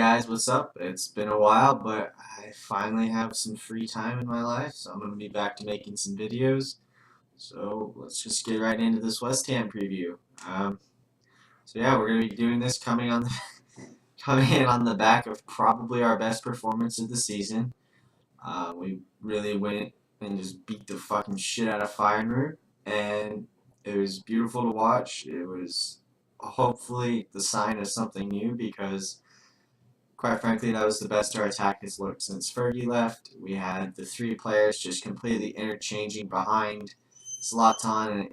guys, what's up? It's been a while, but I finally have some free time in my life, so I'm going to be back to making some videos. So let's just get right into this West Ham preview. Um, so yeah, we're going to be doing this coming in on the back of probably our best performance of the season. We really went and just beat the fucking shit out of Feyenoord, and it was beautiful to watch. It was hopefully the sign of something new because quite frankly, that was the best our attack has looked since Fergie left. We had the three players just completely interchanging behind Zlatan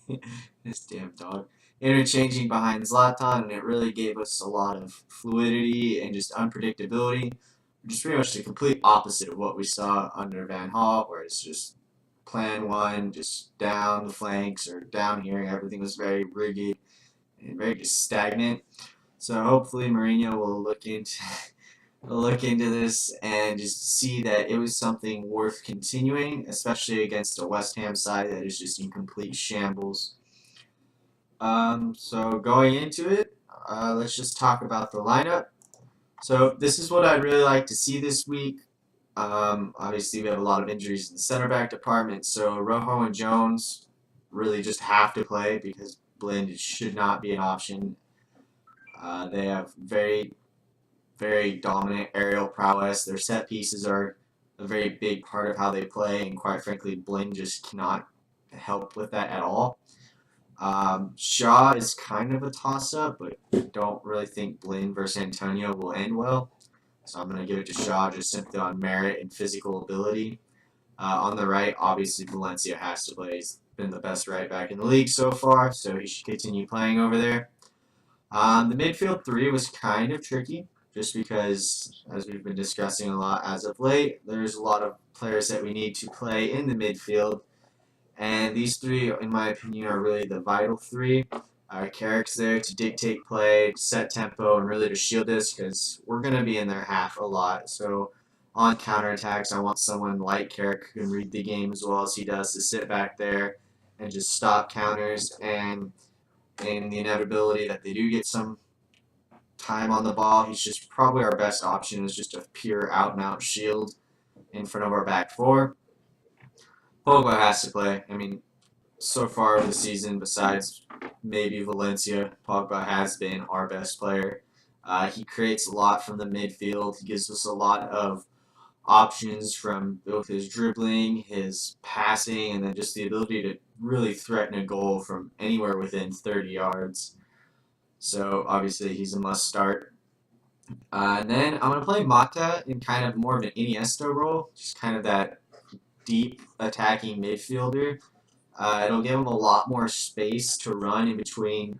and this damn dog. Interchanging behind Zlatan, and it really gave us a lot of fluidity and just unpredictability, which is pretty much the complete opposite of what we saw under Van Gaal, where it's just plan one, just down the flanks or down here. Everything was very rigid and very just stagnant. So hopefully Mourinho will look into this and just see that it was something worth continuing, especially against a West Ham side that is just in complete shambles. So going into it, let's just talk about the lineup. So this is what I'd really like to see this week. Obviously, we have a lot of injuries in the center back department, so Rojo and Jones really just have to play because Blind should not be an option. They have very dominant aerial prowess. Their set pieces are a very big part of how they play, and quite frankly, Blind just cannot help with that at all. Shaw is kind of a toss-up, but I don't really think Blind versus Antonio will end well. So I'm going to give it to Shaw just simply on merit and physical ability. On the right, obviously Valencia has to play. He's been the best right back in the league so far, so he should continue playing over there. The midfield three was kind of tricky, just because, as we've been discussing a lot as of late, there's a lot of players that we need to play in the midfield, and these three, in my opinion, are really the vital three. Carrick's there to dictate play, set tempo, and really to shield us, because we're going to be in their half a lot. So on counterattacks, I want someone like Carrick who can read the game as well as he does to sit back there and just stop counters, and in the inevitability that they do get some time on the ball, he's just probably our best option is just a pure out-and-out shield in front of our back four. Pogba has to play. I mean, so far this season, besides maybe Valencia, Pogba has been our best player. He creates a lot from the midfield. He gives us a lot of options from both his dribbling, his passing, and then just the ability to really threaten a goal from anywhere within 30 yards. So obviously he's a must start. And then I'm going to play Mata in kind of more of an Iniesta role, just kind of that deep attacking midfielder. It'll give him a lot more space to run in between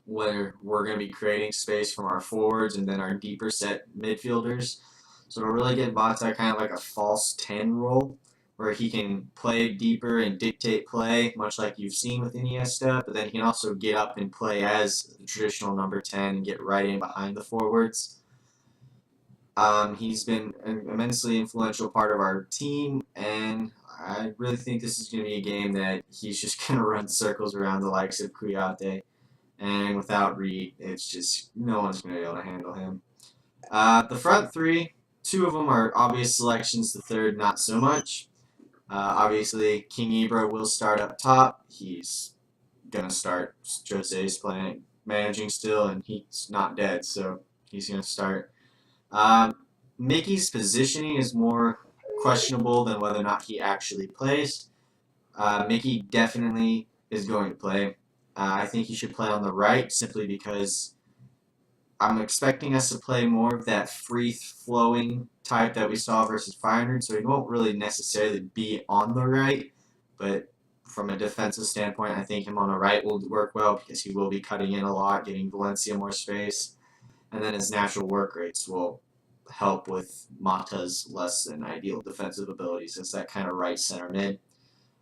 where we're going to be creating space from our forwards and then our deeper set midfielders. So it'll really give Mata kind of like a false 10 role where he can play deeper and dictate play, much like you've seen with Iniesta, but then he can also get up and play as the traditional number 10 and get right in behind the forwards. He's been an immensely influential part of our team, and I really think this is going to be a game that he's just going to run circles around the likes of Kouyaté, and without Reed, it's just no one's going to be able to handle him. The front three, two of them are obvious selections, the third not so much. Obviously, King Ibra will start up top. He's going to start. Jose's managing still, and he's not dead, so he's going to start. Mickey's positioning is more questionable than whether or not he actually plays. Mickey definitely is going to play. I think he should play on the right simply because I'm expecting us to play more of that free-flowing type that we saw versus Feyenoord, so he won't really necessarily be on the right, but from a defensive standpoint, I think him on the right will work well because he will be cutting in a lot, giving Valencia more space, and then his natural work rates will help with Mata's less than ideal defensive abilities as that kind of right center mid.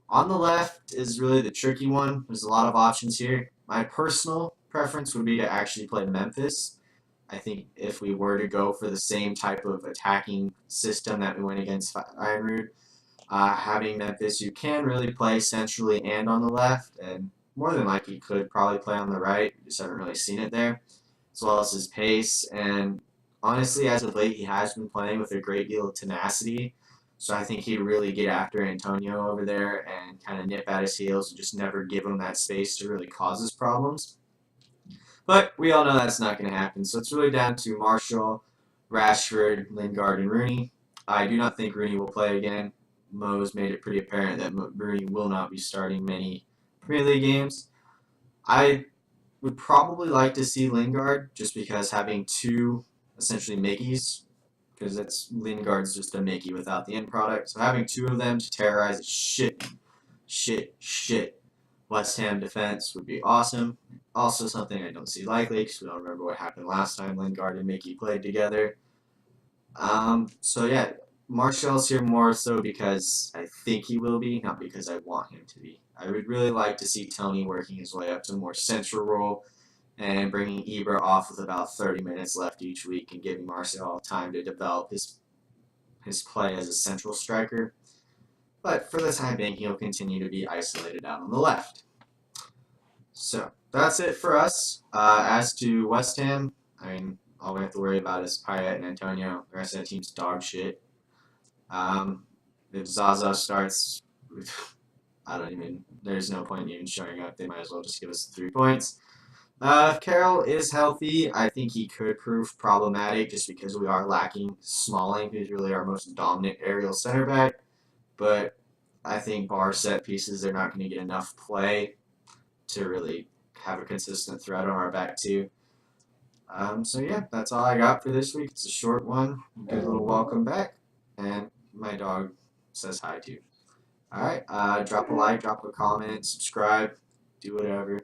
On the left is really the tricky one. There's a lot of options here. My personal preference would be to actually play Memphis. I think if we were to go for the same type of attacking system that we went against Feyenoord, having Memphis, you can really play centrally and on the left, and more than likely could probably play on the right. Just haven't really seen it there, as well as his pace. And honestly, as of late, he has been playing with a great deal of tenacity. So I think he'd really get after Antonio over there and kind of nip at his heels and just never give him that space to really cause us problems. But we all know that's not going to happen. So it's really down to Marshall, Rashford, Lingard, and Rooney. I do not think Rooney will play again. Mo's made it pretty apparent that Rooney will not be starting many Premier League games. I would probably like to see Lingard just because having two essentially Mickeys, because that's Lingard's just a Mickey without the end product. So having two of them to terrorize the shit West Ham defense would be awesome. Also, something I don't see likely because we don't remember what happened last time Lingard and Mickey played together. So yeah, Martial's here more so because I think he will be, not because I want him to be. I would really like to see Tony working his way up to a more central role and bringing Ibra off with about 30 minutes left each week and giving Martial time to develop his play as a central striker. But for the time being, he'll continue to be isolated out on the left. So that's it for us. As to West Ham, I mean, all we have to worry about is Payet and Antonio. The rest of the team's dog shit. Um, if Zaza starts, I don't even. There's no point in even showing up. They might as well just give us 3 points. If Carroll is healthy, I think he could prove problematic just because we are lacking Smalling, who's really our most dominant aerial center back. But I think bar set pieces, they're not going to get enough play to really have a consistent threat on our back two. So yeah, that's all I got for this week. It's a short one. Good little welcome back, and my dog says hi too. All right, drop a like, drop a comment, subscribe, do whatever.